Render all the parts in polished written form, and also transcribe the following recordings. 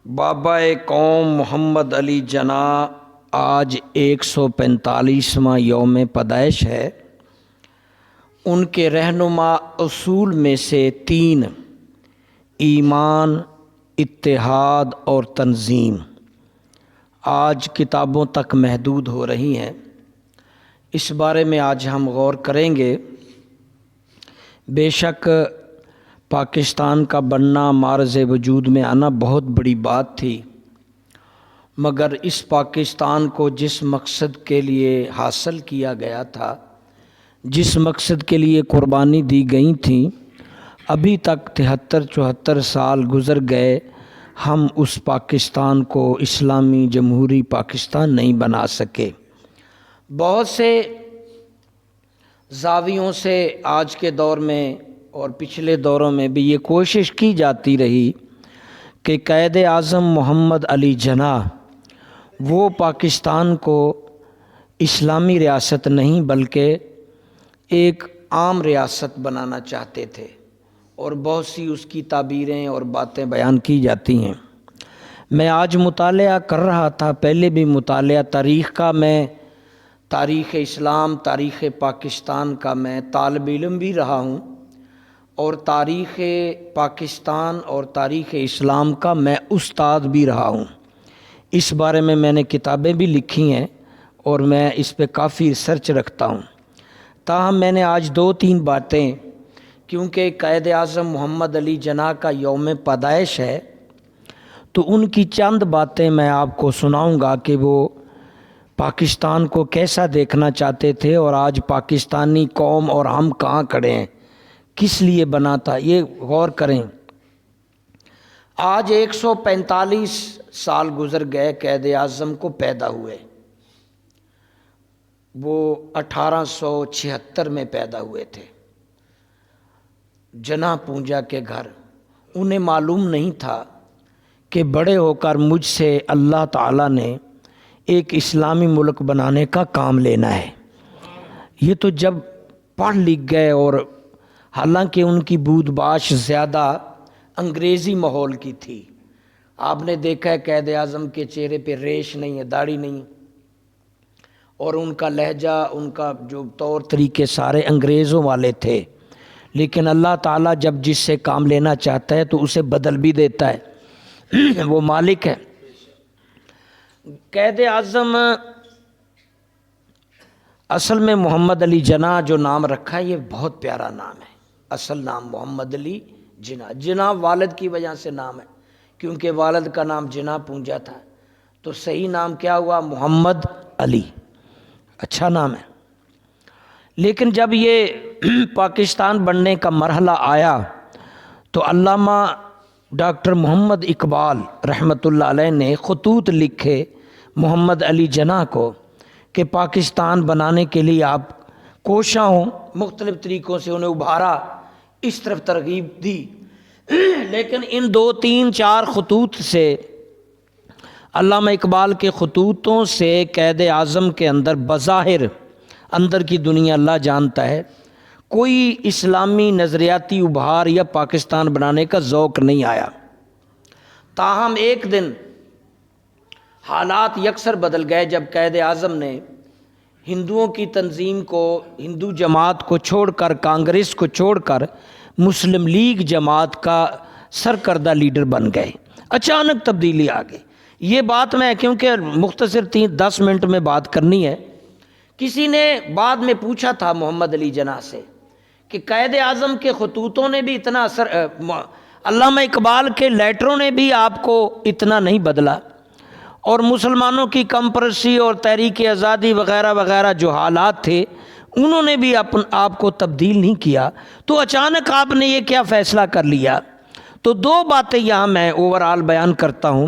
بابا قوم محمد علی جناح آج 145واں یوم پیدائش ہے۔ ان کے رہنما اصول میں سے 3 ایمان، اتحاد اور تنظیم آج کتابوں تک محدود ہو رہی ہیں۔ اس بارے میں آج ہم غور کریں گے۔ بے شک پاکستان کا بننا، معرض وجود میں آنا بہت بڑی بات تھی، مگر اس پاکستان کو جس مقصد کے لیے حاصل کیا گیا تھا، جس مقصد کے لیے قربانی دی گئی تھیں، ابھی تک 73-74 سال گزر گئے، ہم اس پاکستان کو اسلامی جمہوری پاکستان نہیں بنا سکے۔ بہت سے زاویوں سے آج کے دور میں اور پچھلے دوروں میں بھی یہ کوشش کی جاتی رہی کہ قائد اعظم محمد علی جناح وہ پاکستان کو اسلامی ریاست نہیں بلکہ ایک عام ریاست بنانا چاہتے تھے، اور بہت سی اس کی تعبیریں اور باتیں بیان کی جاتی ہیں۔ میں آج مطالعہ کر رہا تھا، پہلے بھی مطالعہ تاریخ کا، میں تاریخ اسلام، تاریخ پاکستان کا میں طالب علم بھی رہا ہوں، اور تاریخ پاکستان اور تاریخ اسلام کا میں استاد بھی رہا ہوں۔ اس بارے میں نے کتابیں بھی لکھی ہیں اور میں اس پہ کافی ریسرچ رکھتا ہوں۔ تاہم میں نے آج 2-3 باتیں، کیونکہ قائد اعظم محمد علی جناح کا یوم پیدائش ہے، تو ان کی چند باتیں میں آپ کو سناؤں گا کہ وہ پاکستان کو کیسا دیکھنا چاہتے تھے، اور آج پاکستانی قوم اور ہم کہاں کھڑے ہیں، کس لیے بنا تھا، یہ غور کریں۔ آج 145 سال گزر گئے قائد اعظم کو پیدا ہوئے۔ وہ 1876 میں پیدا ہوئے تھے، جناح پونجا کے گھر۔ انہیں معلوم نہیں تھا کہ بڑے ہو کر مجھ سے اللہ تعالیٰ نے ایک اسلامی ملک بنانے کا کام لینا ہے۔ یہ تو جب پڑھ لکھ گئے، اور حالانکہ ان کی بود باش زیادہ انگریزی ماحول کی تھی۔ آپ نے دیکھا ہے قائد اعظم کے چہرے پہ ریش نہیں ہے، داڑھی نہیں، اور ان کا لہجہ، ان کا جو طور طریقے سارے انگریزوں والے تھے، لیکن اللہ تعالیٰ جب جس سے کام لینا چاہتا ہے تو اسے بدل بھی دیتا ہے، وہ مالک ہے۔ قائد اعظم اصل میں محمد علی جناح جو نام رکھا ہے، یہ بہت پیارا نام ہے۔ اصل نام محمد علی جناح، جناح والد کی وجہ سے نام ہے، کیونکہ والد کا نام جناح پونجا تھا، تو صحیح نام کیا ہوا؟ محمد علی۔ اچھا نام ہے۔ لیکن جب یہ پاکستان بننے کا مرحلہ آیا تو علامہ ڈاکٹر محمد اقبال رحمۃ اللہ علیہ نے خطوط لکھے محمد علی جناح کو کہ پاکستان بنانے کے لیے آپ کوشاں ہوں، مختلف طریقوں سے انہیں ابھارا، اس طرف ترغیب دی۔ لیکن ان 2-3-4 خطوط سے، علامہ اقبال کے خطوطوں سے قائد اعظم کے اندر بظاہر، اندر کی دنیا اللہ جانتا ہے، کوئی اسلامی نظریاتی ابھار یا پاکستان بنانے کا ذوق نہیں آیا۔ تاہم ایک دن حالات یکسر بدل گئے جب قائد اعظم نے ہندوؤں کی تنظیم کو، ہندو جماعت کو چھوڑ کر، کانگریس کو چھوڑ کر مسلم لیگ جماعت کا سرکردہ لیڈر بن گئے۔ اچانک تبدیلی آ گئی۔ یہ بات میں، کیونکہ مختصر 10 منٹ میں بات کرنی ہے، کسی نے بعد میں پوچھا تھا محمد علی جناح سے کہ قائد اعظم کے خطوطوں نے بھی اتنا اثر، علامہ اقبال کے لیٹروں نے بھی آپ کو اتنا نہیں بدلا، اور مسلمانوں کی کم پرستی اور تحریک آزادی وغیرہ وغیرہ جو حالات تھے، انہوں نے بھی آپ کو تبدیل نہیں کیا، تو اچانک آپ نے یہ کیا فیصلہ کر لیا؟ تو 2 باتیں یہاں میں اوورآل بیان کرتا ہوں۔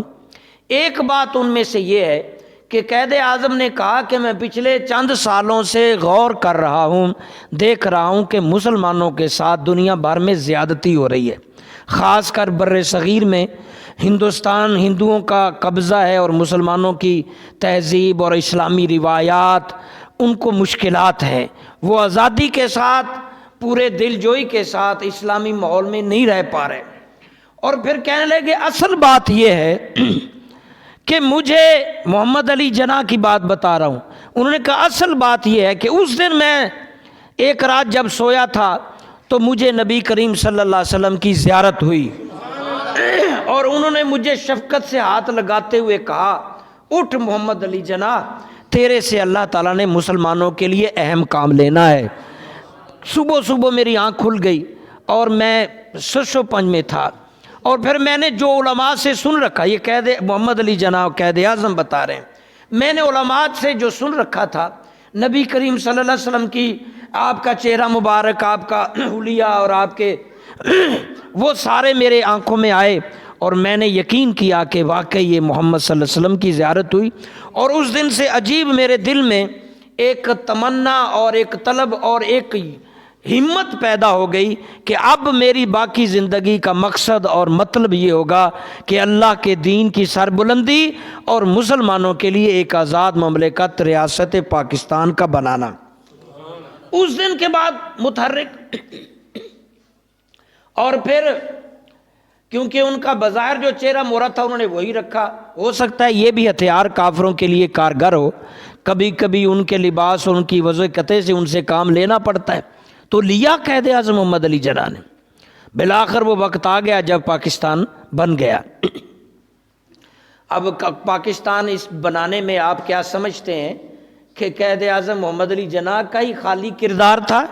ایک بات ان میں سے یہ ہے کہ قائد اعظم نے کہا کہ میں پچھلے چند سالوں سے غور کر رہا ہوں، دیکھ رہا ہوں کہ مسلمانوں کے ساتھ دنیا بھر میں زیادتی ہو رہی ہے، خاص کر بر صغیر میں ہندوستان، ہندوؤں کا قبضہ ہے، اور مسلمانوں کی تہذیب اور اسلامی روایات ان کو مشکلات ہیں، وہ آزادی کے ساتھ، پورے دل جوئی کے ساتھ اسلامی ماحول میں نہیں رہ پا رہے، اور پھر کہنے لگے اصل بات یہ ہے کہ مجھے محمد علی جناح کی بات بتا رہا ہوں. انہوں نے کہا اصل بات یہ ہے کہ اس دن میں ایک رات جب سویا تھا تو مجھے نبی کریم صلی اللہ علیہ وسلم کی زیارت ہوئی اور انہوں نے مجھے شفقت سے ہاتھ لگاتے ہوئے کہا اٹھ محمد علی جناح، تیرے سے اللہ تعالیٰ نے مسلمانوں کے لیے اہم کام لینا ہے. صبح صبح میری آنکھ کھل گئی اور میں سش و پنج میں تھا. اور پھر میں نے جو علماء سے سن رکھا، یہ قائد محمد علی جناح قائد اعظم بتا رہے ہیں، میں نے علماء سے جو سن رکھا تھا نبی کریم صلی اللہ علیہ وسلم کی، آپ کا چہرہ مبارک، آپ کا حلیہ اور آپ کے وہ سارے میرے آنکھوں میں آئے اور میں نے یقین کیا کہ واقعی یہ محمد صلی اللہ علیہ وسلم کی زیارت ہوئی. اور اس دن سے عجیب میرے دل میں ایک تمنا اور ایک طلب اور ایک ہمت پیدا ہو گئی کہ اب میری باقی زندگی کا مقصد اور مطلب یہ ہوگا کہ اللہ کے دین کی سربلندی اور مسلمانوں کے لیے ایک آزاد مملکت ریاست پاکستان کا بنانا. اس دن کے بعد متحرک اور پھر کیونکہ ان کا بظاہر جو چہرہ مورا تھا انہوں نے وہی رکھا. ہو سکتا ہے یہ بھی ہتھیار کافروں کے لیے کارگر ہو، کبھی کبھی ان کے لباس اور ان کی وضع قطع سے ان سے کام لینا پڑتا ہے. تو لیا قائد اعظم محمد علی جناح نے. بالآخر وہ وقت آ گیا جب پاکستان بن گیا. اب پاکستان اس بنانے میں آپ کیا سمجھتے ہیں کہ قائد اعظم محمد علی جناح کا ہی خالی کردار تھا؟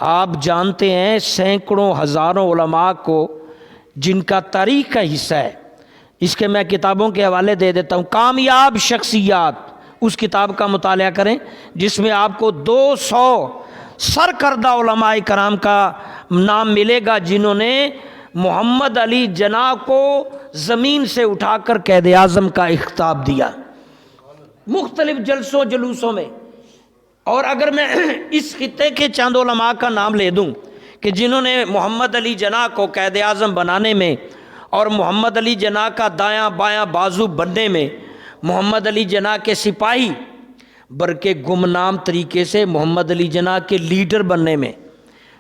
آپ جانتے ہیں سینکڑوں ہزاروں علماء کو جن کا تاریخ کا حصہ ہے، اس کے میں کتابوں کے حوالے دے دیتا ہوں. کامیاب شخصیات، اس کتاب کا مطالعہ کریں جس میں آپ کو 200 سرکردہ علماء کرام کا نام ملے گا جنہوں نے محمد علی جناح کو زمین سے اٹھا کر قائد اعظم کا خطاب دیا مختلف جلسوں جلوسوں میں. اور اگر میں اس خطے کے چند علماء کا نام لے دوں کہ جنہوں نے محمد علی جناح کو قائد اعظم بنانے میں اور محمد علی جناح کا دایاں بایاں بازو بننے میں، محمد علی جناح کے سپاہی بلکہ گمنام طریقے سے محمد علی جناح کے لیڈر بننے میں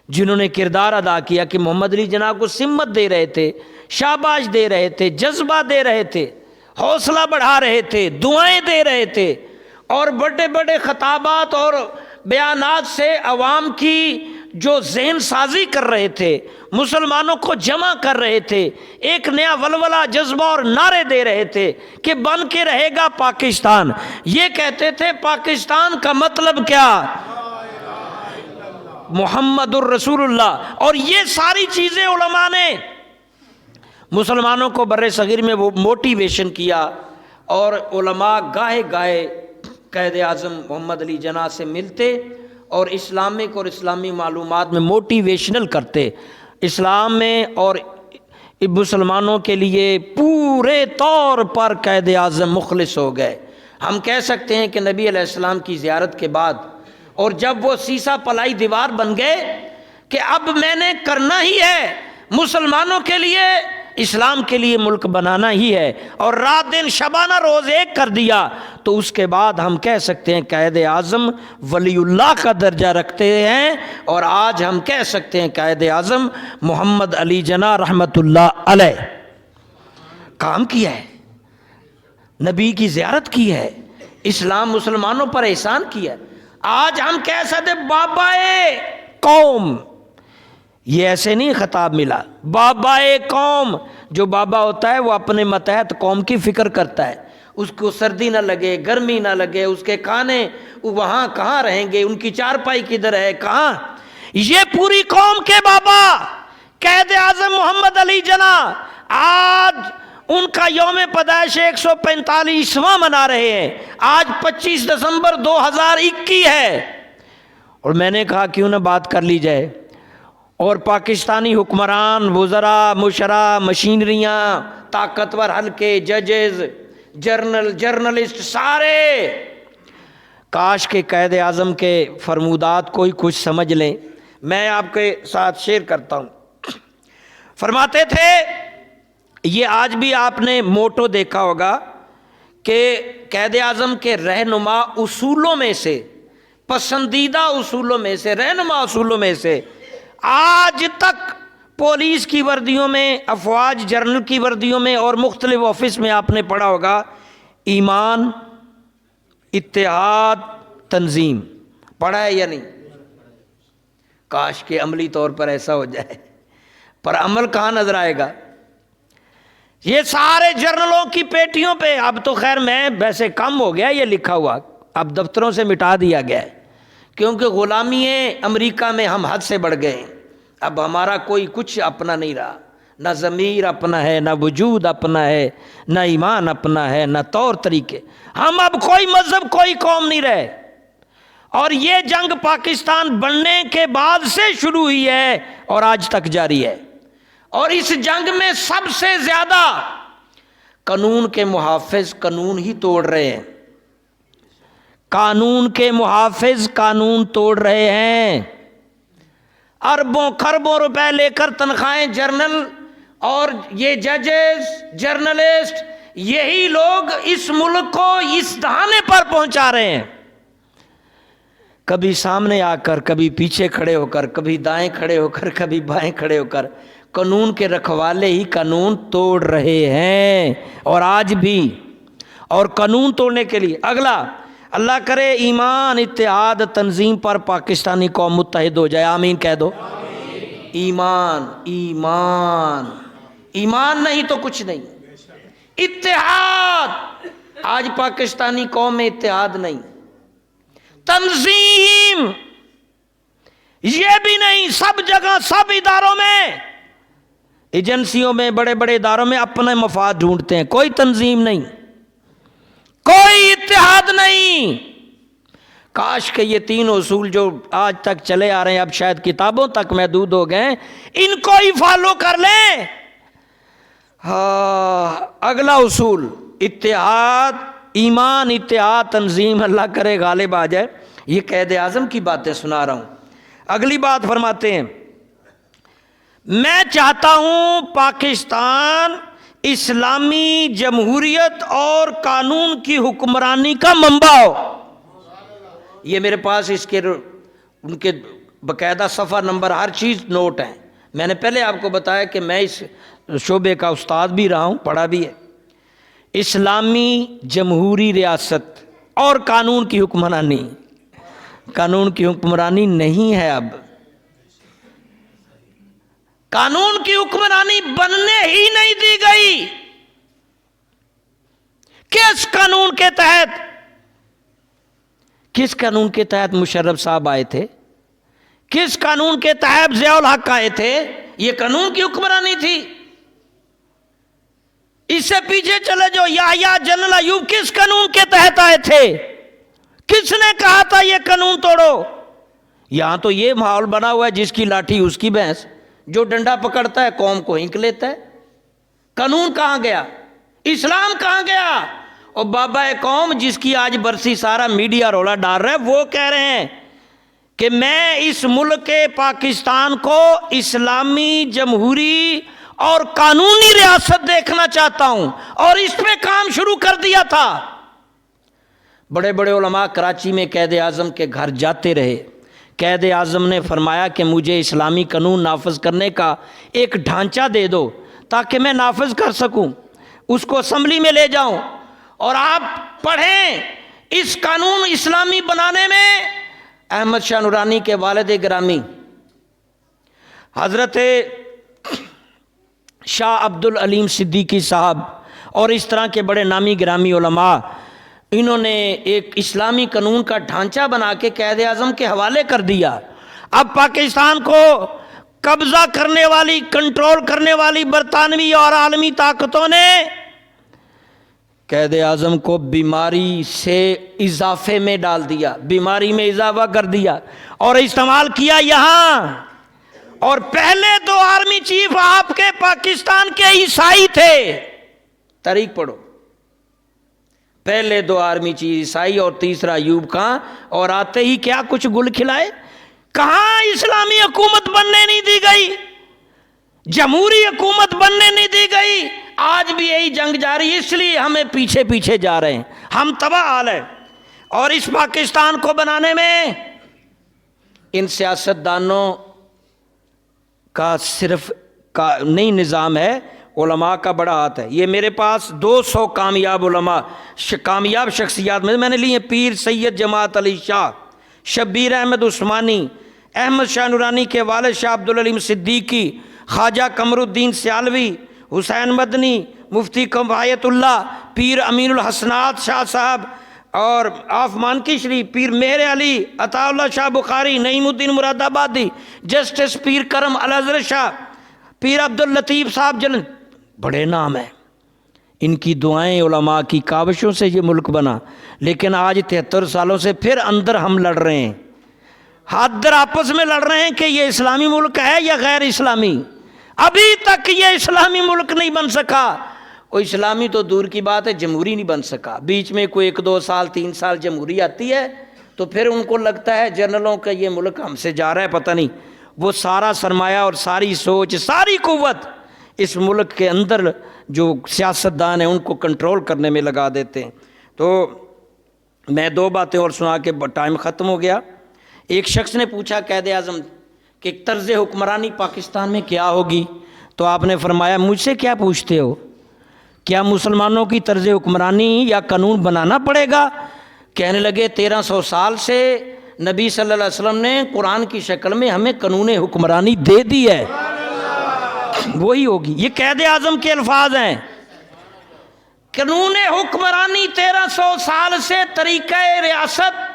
جنہوں نے کردار ادا کیا کہ محمد علی جناح کو سمت دے رہے تھے، شاباش دے رہے تھے، جذبہ دے رہے تھے، حوصلہ بڑھا رہے تھے، دعائیں دے رہے تھے اور بڑے بڑے خطابات اور بیانات سے عوام کی جو ذہن سازی کر رہے تھے، مسلمانوں کو جمع کر رہے تھے، ایک نیا ولولہ جذبہ اور نعرے دے رہے تھے کہ بن کے رہے گا پاکستان. یہ کہتے تھے پاکستان کا مطلب کیا؟ محمد الرسول اللہ. اور یہ ساری چیزیں علماء نے مسلمانوں کو بر صغیر میں وہ موٹیویشن کیا. اور علماء گاہے گاہے قائد اعظم محمد علی جناح سے ملتے اور اسلامک اور اسلامی معلومات میں موٹیویشنل کرتے. اسلام میں اور مسلمانوں کے لیے پورے طور پر قائد اعظم مخلص ہو گئے. ہم کہہ سکتے ہیں کہ نبی علیہ السلام کی زیارت کے بعد اور جب وہ سیسا پلائی دیوار بن گئے کہ اب میں نے کرنا ہی ہے مسلمانوں کے لیے، اسلام کے لیے ملک بنانا ہی ہے، اور رات دن شبانہ روز ایک کر دیا، تو اس کے بعد ہم کہہ سکتے ہیں قائد اعظم ولی اللہ کا درجہ رکھتے ہیں. اور آج ہم کہہ سکتے ہیں قائد اعظم محمد علی جناح رحمت اللہ علیہ کام کیا ہے، نبی کی زیارت کی ہے، اسلام مسلمانوں پر احسان کیا ہے. آج ہم کہہ سکتے بابائے قوم، یہ ایسے نہیں خطاب ملا، بابائے قوم. جو بابا ہوتا ہے وہ اپنے ماتحت قوم کی فکر کرتا ہے، اس کو سردی نہ لگے، گرمی نہ لگے، اس کے کھانے وہاں کہاں رہیں گے، ان کی چارپائی کدھر ہے، کہاں. یہ پوری قوم کے بابا قائد اعظم محمد علی جناح آج ان کا یوم پیدائش 145واں منا رہے ہیں. آج 25 دسمبر 2021 ہے. اور میں نے کہا کیوں نہ بات کر لی جائے، اور پاکستانی حکمران، وزراء، مشرا، مشینریاں، طاقتور حلقے، ججز، جرنلسٹ، سارے کاش کے قائد اعظم کے فرمودات کوئی کچھ سمجھ لیں. میں آپ کے ساتھ شیئر کرتا ہوں. فرماتے تھے، یہ آج بھی آپ نے موٹو دیکھا ہوگا کہ قائد اعظم کے رہنما اصولوں میں سے، پسندیدہ اصولوں میں سے، رہنما اصولوں میں سے آج تک پولیس کی وردیوں میں، افواج جنرل کی وردیوں میں اور مختلف آفس میں آپ نے پڑھا ہوگا ایمان، اتحاد، تنظیم، پڑھا ہے یا نہیں؟ کاش کہ عملی طور پر ایسا ہو جائے، پر عمل کہاں نظر آئے گا؟ یہ سارے جرنلوں کی پیٹیوں پہ، اب تو خیر میں ویسے کم ہو گیا یہ لکھا ہوا، اب دفتروں سے مٹا دیا گیا ہے، کیونکہ غلامی امریکہ میں ہم حد سے بڑھ گئے، اب ہمارا کوئی کچھ اپنا نہیں رہا، نہ ضمیر اپنا ہے، نہ وجود اپنا ہے، نہ ایمان اپنا ہے، نہ طور طریقے، ہم اب کوئی مذہب، کوئی قوم نہیں رہے۔ اور یہ جنگ پاکستان بننے کے بعد سے شروع ہوئی ہے اور آج تک جاری ہے، اور اس جنگ میں سب سے زیادہ قانون کے محافظ قانون ہی توڑ رہے ہیں، قانون کے محافظ قانون توڑ رہے ہیں، اربوں خربوں روپے لے کر تنخواہیں جرنل اور یہ ججز، جرنلسٹ، یہی لوگ اس ملک کو اس دہانے پر پہنچا رہے ہیں، کبھی سامنے آ کر، کبھی پیچھے کھڑے ہو کر، کبھی دائیں کھڑے ہو کر، کبھی بائیں کھڑے ہو کر، قانون کے رکھوالے ہی قانون توڑ رہے ہیں، اور آج بھی۔ اور قانون توڑنے کے لیے اگلا، اللہ کرے ایمان، اتحاد، تنظیم پر پاکستانی قوم متحد ہو جائے، آمین کہہ دو۔ ایمان، ایمان، ایمان نہیں تو کچھ نہیں، اتحاد، آج پاکستانی قوم میں اتحاد نہیں، تنظیم یہ بھی نہیں، سب جگہ، سب اداروں میں، ایجنسیوں میں، بڑے بڑے اداروں میں اپنے مفاد ڈھونڈتے ہیں، کوئی تنظیم نہیں، کوئی اتحاد نہیں۔ کاش کہ یہ تین اصول جو آج تک چلے آ رہے ہیں اب شاید کتابوں تک محدود ہو گئے، ان کو ہی فالو کر لیں۔ اگلا اصول اتحاد، ایمان، اتحاد، تنظیم، اللہ کرے غالب آ جائے۔ یہ قائد اعظم کی باتیں سنا رہا ہوں۔ اگلی بات فرماتے ہیں، میں چاہتا ہوں پاکستان اسلامی جمہوریت اور قانون کی حکمرانی کا منبع ہو۔ یہ میرے پاس اس کے ان کے باقاعدہ صفحہ نمبر ہر چیز نوٹ ہیں، میں نے پہلے آپ کو بتایا کہ میں اس شعبے کا استاد بھی رہا ہوں، پڑھا بھی ہے۔ اسلامی جمہوری ریاست اور قانون کی حکمرانی، قانون کی حکمرانی نہیں ہے، اب قانون کی حکمرانی بننے ہی نہیں دی گئی۔ کس قانون کے تحت، کس قانون کے تحت مشرف صاحب آئے تھے؟ کس قانون کے تحت ضیاء الحق آئے تھے؟ یہ قانون کی حکمرانی تھی۔ اس سے پیچھے چلے جو یحییٰ جنرل ایوب کس قانون کے تحت آئے تھے؟ کس نے کہا تھا یہ قانون توڑو؟ یہاں تو یہ ماحول بنا ہوا ہے جس کی لاٹھی اس کی بھینس، جو ڈنڈا پکڑتا ہے قوم کو ہینک لیتا ہے۔ قانون کہاں گیا؟ اسلام کہاں گیا؟ اور بابا قوم جس کی آج برسی سارا میڈیا رولا ڈال رہا ہے، وہ کہہ رہے ہیں کہ میں اس ملک پاکستان کو اسلامی جمہوری اور قانونی ریاست دیکھنا چاہتا ہوں، اور اس پہ کام شروع کر دیا تھا۔ بڑے بڑے علماء کراچی میں قائد اعظم کے گھر جاتے رہے، قائد اعظم نے فرمایا کہ مجھے اسلامی قانون نافذ کرنے کا ایک ڈھانچہ دے دو تاکہ میں نافذ کر سکوں، اس کو اسمبلی میں لے جاؤں، اور آپ پڑھیں اس قانون اسلامی بنانے میں احمد شاہ نورانی کے والد گرامی حضرت شاہ عبد العلیم صدیقی صاحب اور اس طرح کے بڑے نامی گرامی علماء، انہوں نے ایک اسلامی قانون کا ڈھانچہ بنا کے قائد اعظم کے حوالے کر دیا۔ اب پاکستان کو قبضہ کرنے والی، کنٹرول کرنے والی برطانوی اور عالمی طاقتوں نے قائد اعظم کو بیماری سے اضافے میں ڈال دیا، بیماری میں اضافہ کر دیا اور استعمال کیا یہاں۔ اور پہلے دو آرمی چیف آپ کے پاکستان کے عیسائی تھے، تاریخ پڑھو، پہلے دو آرمی چیف عیسائی اور تیسرا ایوب خان، اور آتے ہی کیا کچھ گل کھلائے۔ کہاں اسلامی حکومت بننے نہیں دی گئی، جمہوری حکومت بننے نہیں دی گئی۔ آج بھی یہی جنگ جاری، اس لیے ہمیں پیچھے پیچھے جا رہے ہیں، ہم تباہ حال ہے۔ اور اس پاکستان کو بنانے میں ان سیاستدانوں کا صرف کا نئی نظام ہے، علماء کا بڑا ہاتھ ہے۔ یہ میرے پاس 200 کامیاب علماء کامیاب شخصیات میں نے لی ہیں۔ پیر سید جماعت علی شاہ، شبیر احمد عثمانی، احمد شاہ نورانی کے والد شاہ عبدالعلیم صدیقی، خواجہ قمر الدین سیالوی، حسین مدنی، مفتی کفایت اللہ، پیر امین الحسنات شاہ صاحب اور آف مانکی شریف، پیر مہر علی، عطا اللہ شاہ بخاری، نعیم الدین مراد آبادی، جسٹس پیر کرم الازہر شاہ، پیر عبداللطیف صاحب جلن، بڑے نام ہیں۔ ان کی دعائیں، علماء کی کاوشوں سے یہ ملک بنا، لیکن آج 73 سالوں سے پھر اندر ہم لڑ رہے ہیں، اندر آپس میں لڑ رہے ہیں کہ یہ اسلامی ملک ہے یا غیر اسلامی۔ ابھی تک یہ اسلامی ملک نہیں بن سکا، وہ اسلامی تو دور کی بات ہے، جمہوری نہیں بن سکا۔ بیچ میں کوئی 1 2 سال 3 سال جمہوری آتی ہے تو پھر ان کو لگتا ہے جنرلوں کا یہ ملک ہم سے جا رہا ہے، پتہ نہیں، وہ سارا سرمایہ اور ساری سوچ، ساری قوت اس ملک کے اندر جو سیاستدان ہیں ان کو کنٹرول کرنے میں لگا دیتے ہیں۔ تو میں 2 باتیں اور سنا کے ٹائم ختم ہو گیا۔ ایک شخص نے پوچھا قائد اعظم کہ طرز حکمرانی پاکستان میں کیا ہوگی، تو آپ نے فرمایا مجھ سے کیا پوچھتے ہو، کیا مسلمانوں کی طرز حکمرانی یا قانون بنانا پڑے گا؟ کہنے لگے 1300 سال سے نبی صلی اللہ علیہ وسلم نے قرآن کی شکل میں ہمیں قانون حکمرانی دے دی ہے، وہی ہوگی۔ یہ قائد اعظم کے الفاظ ہیں، قانون حکمرانی 1300 سال سے طریقہ ریاست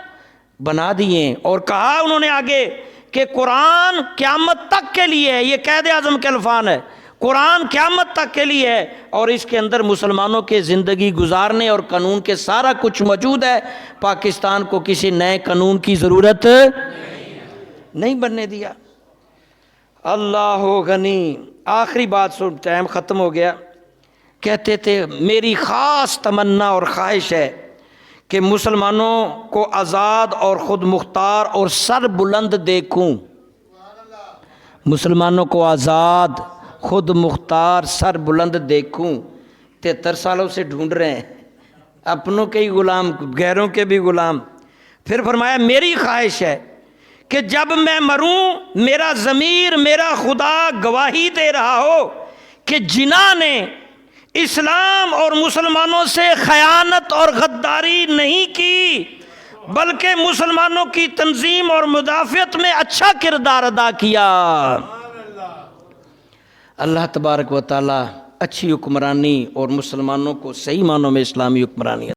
بنا دیے، اور کہا انہوں نے آگے کہ قرآن قیامت تک کے لیے ہے۔ یہ قائد اعظم کے الفاظ ہے، قرآن قیامت تک کے لیے ہے، اور اس کے اندر مسلمانوں کے زندگی گزارنے اور قانون کے سارا کچھ موجود ہے۔ پاکستان کو کسی نئے قانون کی ضرورت نہیں بننے دیا۔ اللہ غنی۔ آخری بات سن، ٹائم ختم ہو گیا۔ کہتے تھے میری خاص تمنا اور خواہش ہے کہ مسلمانوں کو آزاد اور خود مختار اور سر بلند دیکھوں، مسلمانوں کو آزاد، خود مختار، سر بلند دیکھوں۔ 73 سالوں سے ڈھونڈ رہے ہیں، اپنوں کے ہی غلام، غیروں کے بھی غلام۔ پھر فرمایا میری خواہش ہے کہ جب میں مروں میرا ضمیر، میرا خدا گواہی دے رہا ہو کہ جناح نے اسلام اور مسلمانوں سے خیانت اور غداری نہیں کی، بلکہ مسلمانوں کی تنظیم اور مدافعت میں اچھا کردار ادا کیا۔ اللہ تبارک و تعالی اچھی حکمرانی اور مسلمانوں کو صحیح معنوں میں اسلامی حکمرانی